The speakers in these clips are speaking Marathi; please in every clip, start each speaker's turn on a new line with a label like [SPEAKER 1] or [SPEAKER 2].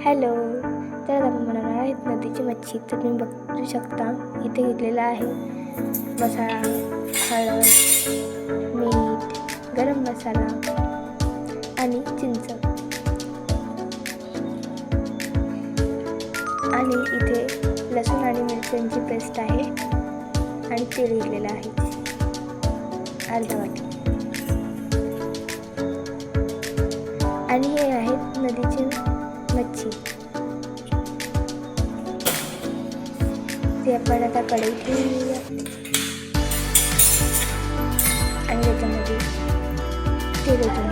[SPEAKER 1] हॅलो. तर आता आपण बनवणार आहेत नदीची मच्छी. तर तुम्ही बघू शकता इथे घेतलेला आहे मसाला, हळद, मीठ, गरम मसाला आणि चिंच. आणि इथे लसूण आणि मिरच्यांची पेस्ट आहे आणि तेल घेतलेलं आहे अर्धा वाटी. आणि हे आहेत नदीची मच्छी. ते आपण आता कढईत ठेवूया आणि त्याच्यामध्ये तेल ओतून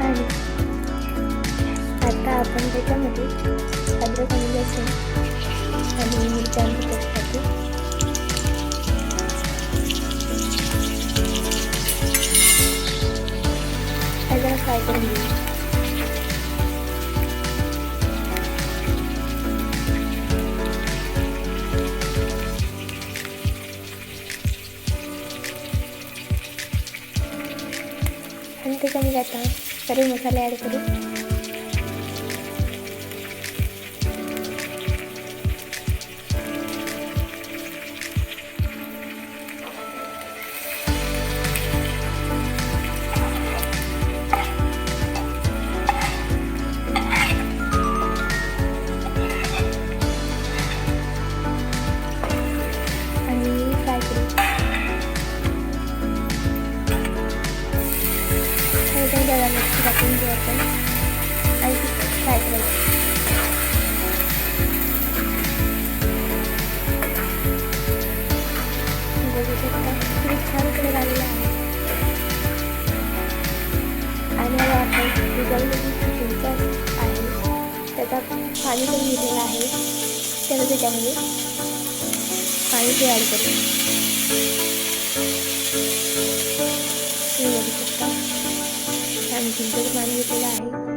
[SPEAKER 1] आणि आता आपण त्याच्यामध्ये अद्रक आणि लसूण आणि मिरच्यांची पेस्ट टाकू. जरा फ्राय करून घेऊ. आणि त्याच्यामध्ये आता सर्व मसाले ॲड करू. त्याला मच्छी टाकून घेऊ आपण आणि फ्राय करायची. बघू शकता किती छान कलर आलेला आहे. आणि आपण भिजवलेली चिंच आहे त्याचा पाणी पण घेतलेलं आहे. त्याला त्याच्यामध्ये पाणी ते ॲड करू. बघू शकता आणि चिंचेचं पाणी घेतलेलं आहे.